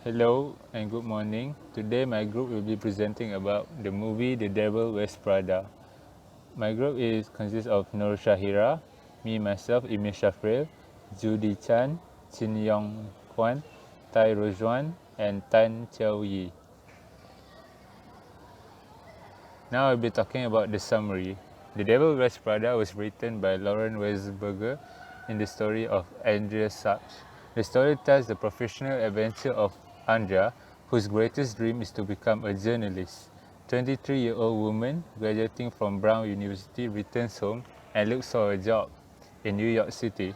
Hello and good morning. Today my group will be presenting about the movie The Devil Wears Prada. My group consists of Nur Shahira, me myself Emil Shafril, Judy Chan, Chin Yong Kwan, Tai Rojwan, and Tan Chiao Yi. Now I'll be talking about the summary. The Devil Wears Prada was written by Lauren Weisberger in the story of Andrea Sachs. The story tells the professional adventure of Andrea, whose greatest dream is to become a journalist. 23-year-old woman graduating from Brown University returns home and looks for a job in New York City.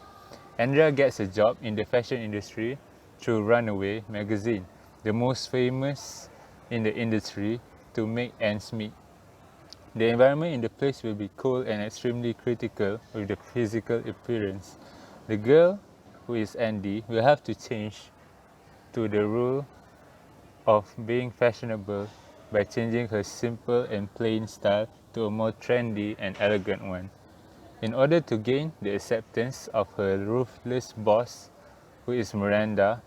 Andrea gets a job in the fashion industry through Runaway magazine, the most famous in the industry, to make ends meet. The environment in the place will be cold and extremely critical with the physical appearance. The girl, who is Andy, will have to change to the rule of being fashionable by changing her simple and plain style to a more trendy and elegant one. In order to gain the acceptance of her ruthless boss, who is Miranda,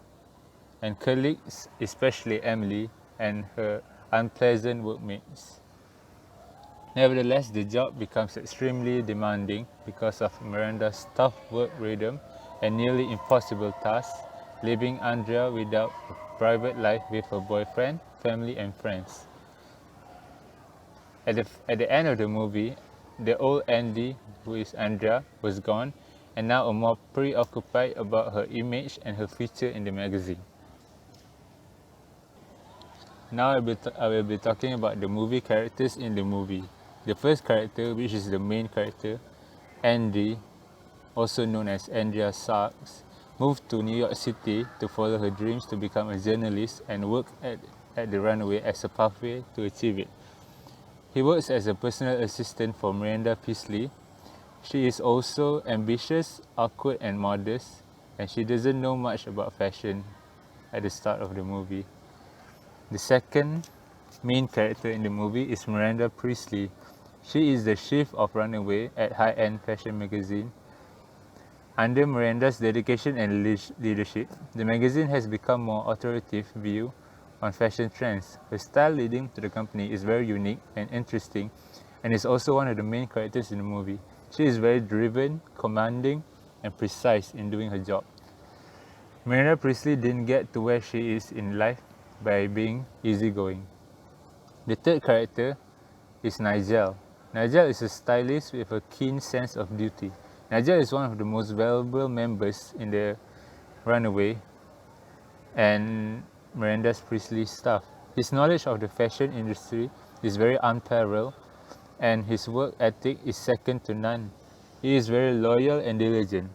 and colleagues, especially Emily, and her unpleasant workmates. Nevertheless, the job becomes extremely demanding because of Miranda's tough work rhythm and nearly impossible tasks, leaving Andrea without a private life with her boyfriend, family, and friends. At the end of the movie, the old Andy, who is Andrea, was gone and now more preoccupied about her image and her future in the magazine. Now I will be talking about the movie characters in the movie. The first character, which is the main character, Andy, also known as Andrea Sachs, moved to New York City to follow her dreams to become a journalist and work at the Runaway as a pathway to achieve it. He works as a personal assistant for Miranda Priestley. She is also ambitious, awkward, and modest, and she doesn't know much about fashion at the start of the movie. The second main character in the movie is Miranda Priestley. She is the chief of Runaway at high-end fashion magazine. Under Miranda's dedication and leadership, the magazine has become more authoritative view on fashion trends. Her style leading to the company is very unique and interesting, and is also one of the main characters in the movie. She is very driven, commanding, and precise in doing her job. Miranda Priestley didn't get to where she is in life by being easygoing. The third character is Nigel. Nigel is a stylist with a keen sense of duty. Nigel is one of the most valuable members in the Runaway and Miranda's Priestley staff. His knowledge of the fashion industry is very unparalleled, and his work ethic is second to none. He is very loyal and diligent.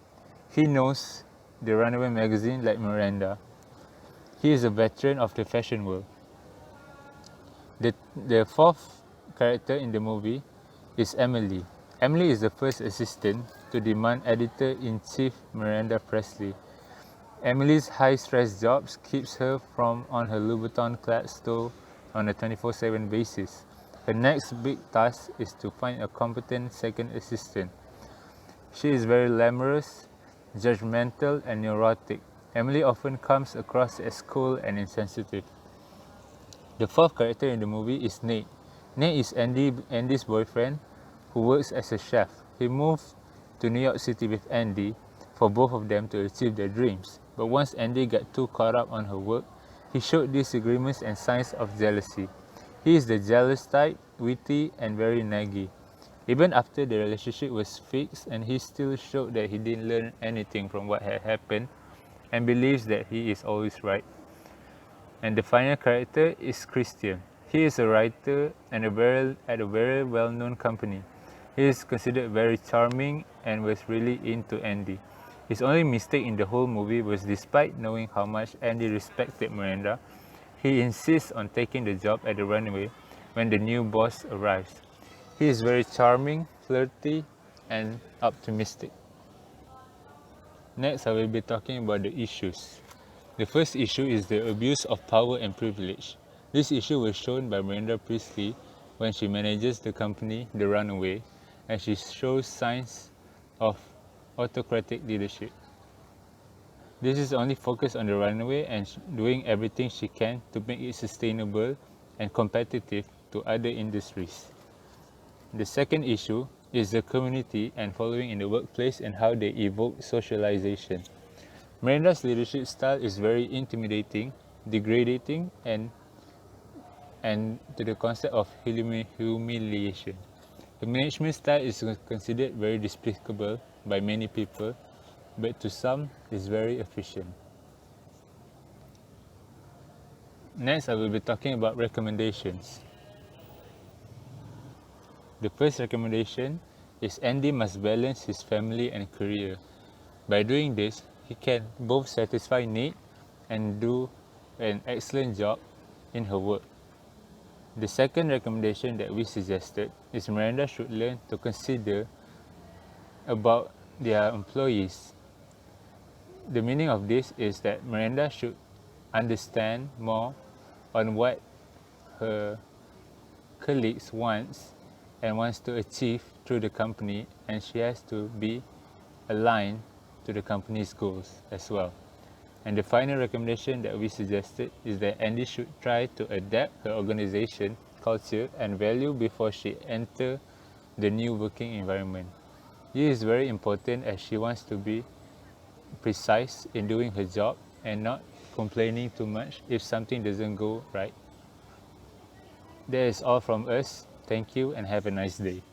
He knows the Runaway magazine like Miranda. He is a veteran of the fashion world. The fourth character in the movie is Emily. Emily is the first assistant to demand editor-in-chief Miranda Priestley. Emily's high-stress job keeps her from on her Louboutin-clad stove on a 24/7 basis. Her next big task is to find a competent second assistant. She is very glamorous, judgmental, and neurotic. Emily often comes across as cold and insensitive. The fourth character in the movie is Nate. Nate is Andy's boyfriend who works as a chef. He moved to New York City with Andy for both of them to achieve their dreams. But once Andy got too caught up on her work, he showed disagreements and signs of jealousy. He is the jealous type, witty, and very naggy. Even after the relationship was fixed, and he still showed that he didn't learn anything from what had happened and believes that he is always right. And the final character is Christian. He is a writer and at a very well-known company. He is considered very charming and was really into Andy. His only mistake in the whole movie was, despite knowing how much Andy respected Miranda, he insists on taking the job at the Runaway when the new boss arrives. He is very charming, flirty, and optimistic. Next, I will be talking about the issues. The first issue is the abuse of power and privilege. This issue was shown by Miranda Priestley when she manages the company The Runaway, and she shows signs of autocratic leadership. This is only focused on the runway and doing everything she can to make it sustainable and competitive to other industries. The second issue is the community and following in the workplace and how they evoke socialization. Miranda's leadership style is very intimidating, degrading, and to the concept of humiliation. The management style is considered very despicable by many people, but to some is very efficient. Next, I will be talking about recommendations. The first recommendation is Andy must balance his family and career. By doing this, he can both satisfy need and do an excellent job in her work. The second recommendation that we suggested is Miranda should learn to consider about their employees. The meaning of this is that Miranda should understand more on what her colleagues wants to achieve through the company, and she has to be aligned to the company's goals as well. And the final recommendation that we suggested is that Andy should try to adapt her organization, culture, and value before she enters the new working environment. This is very important as she wants to be precise in doing her job and not complaining too much if something doesn't go right. That is all from us. Thank you and have a nice day.